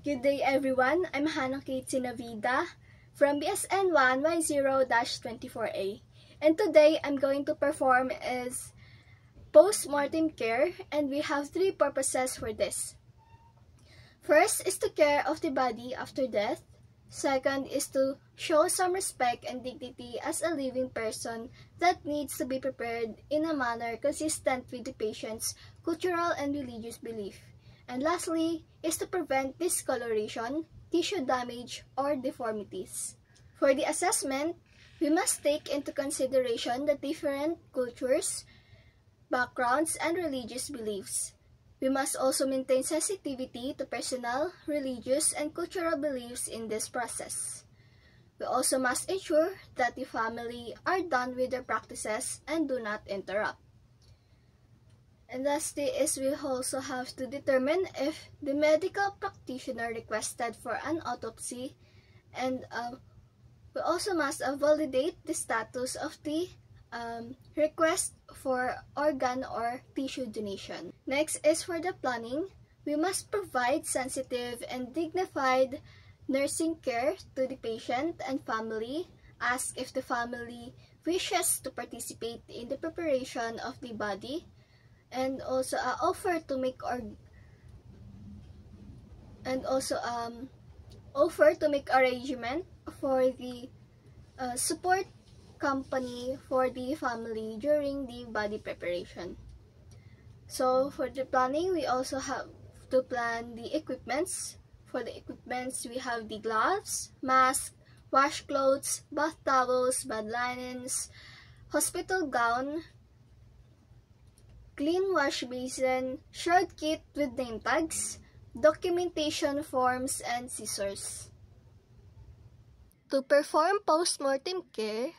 Good day everyone, I'm Hannah Kate Sinavida from BSN 1Y0-24A, and today I'm going to perform is post-mortem care, and we have three purposes for this. First is to care of the body after death. Second is to show some respect and dignity as a living person that needs to be prepared in a manner consistent with the patient's cultural and religious belief. And lastly is to prevent discoloration, tissue damage, or deformities. For the assessment, we must take into consideration the different cultures, backgrounds, and religious beliefs. We must also maintain sensitivity to personal, religious, and cultural beliefs in this process. We also must ensure that the family are done with their practices and do not interrupt. And lastly is we also have to determine if the medical practitioner requested for an autopsy, and we also must validate the status of the request for organ or tissue donation. Next is for the planning. We must provide sensitive and dignified nursing care to the patient and family. Ask if the family wishes to participate in the preparation of the body, and also offer to make arrangement for the support company for the family during the body preparation. So for the planning, we also have to plan the equipments. For the equipments, we have the gloves, mask, washcloths, bath towels, bed linens, hospital gown, clean wash basin, shroud kit with name tags, documentation forms, and scissors. To perform post-mortem care,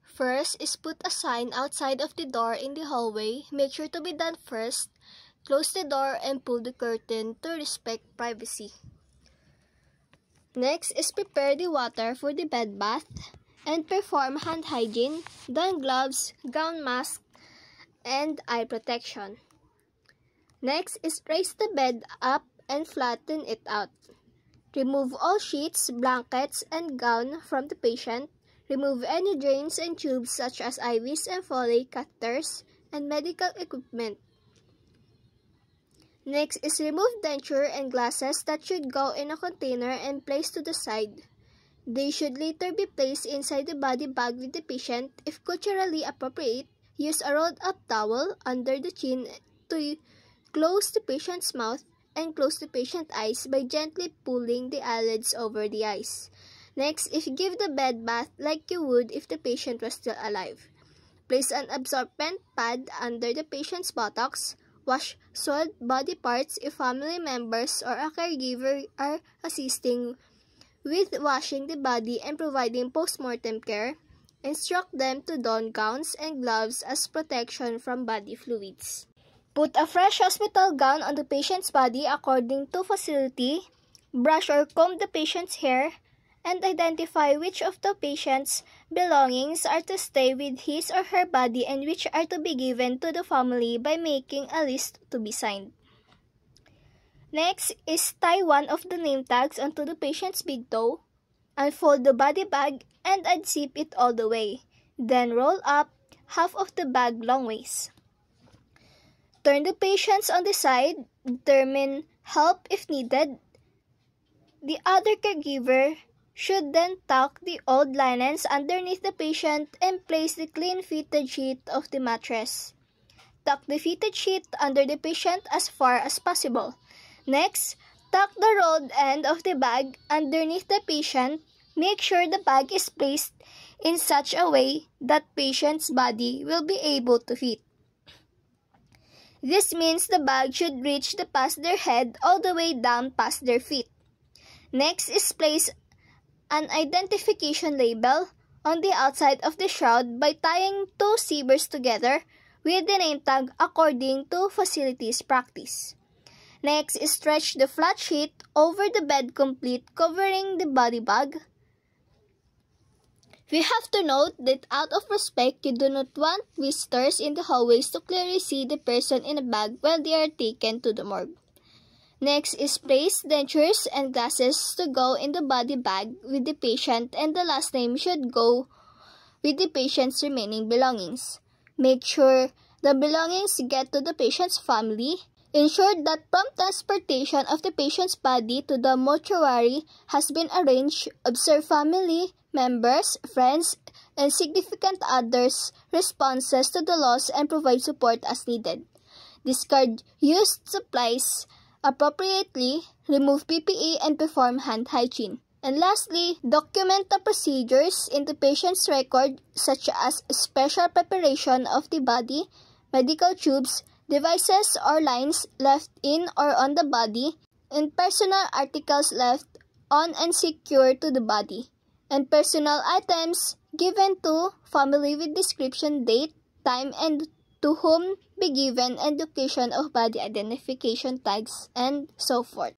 first is put a sign outside of the door in the hallway. Make sure to be done first. Close the door and pull the curtain to respect privacy. Next is prepare the water for the bed bath and perform hand hygiene, don gloves, gown, mask, and eye protection. Next is raise the bed up and flatten it out. Remove all sheets, blankets, and gown from the patient. Remove any drains and tubes such as IVs and Foley catheters and medical equipment. Next is remove denture and glasses that should go in a container and placed to the side. They should later be placed inside the body bag with the patient. If culturally appropriate, use a rolled up towel under the chin to close the patient's mouth and close the patient's eyes by gently pulling the eyelids over the eyes. Next, if give the bed bath like you would if the patient was still alive. Place an absorbent pad under the patient's buttocks. Wash soiled body parts if family members or a caregiver are assisting with washing the body and providing post-mortem care. Instruct them to don gowns and gloves as protection from body fluids. Put a fresh hospital gown on the patient's body according to facility. Brush or comb the patient's hair and identify which of the patient's belongings are to stay with his or her body and which are to be given to the family by making a list to be signed. Next is tie one of the name tags onto the patient's big toe. Unfold the body bag and unzip it all the way. Then roll up half of the bag long ways. Turn the patients on the side. Determine help if needed. The other caregiver should then tuck the old linens underneath the patient and place the clean fitted sheet of the mattress. Tuck the fitted sheet under the patient as far as possible. Next, tuck the rolled end of the bag underneath the patient. Make sure the bag is placed in such a way that patient's body will be able to fit. This means the bag should reach past their head all the way down past their feet. Next is place an identification label on the outside of the shroud by tying two zebras together with the name tag according to facilities practice. Next is stretch the flat sheet over the bed complete covering the body bag. We have to note that out of respect, you do not want visitors in the hallways to clearly see the person in a bag while they are taken to the morgue. Next is place dentures and glasses to go in the body bag with the patient, and the last name should go with the patient's remaining belongings. Make sure the belongings get to the patient's family. Ensure that prompt transportation of the patient's body to the mortuary has been arranged. Observe family members, friends, and significant others' responses to the loss and provide support as needed. Discard used supplies appropriately, remove PPE, and perform hand hygiene. And lastly, document the procedures in the patient's record, such as special preparation of the body, medical tubes, devices or lines left in or on the body, and personal articles left on and secured to the body, and personal items given to family with description, date, time, and to whom be given, and location of body identification tags, and so forth.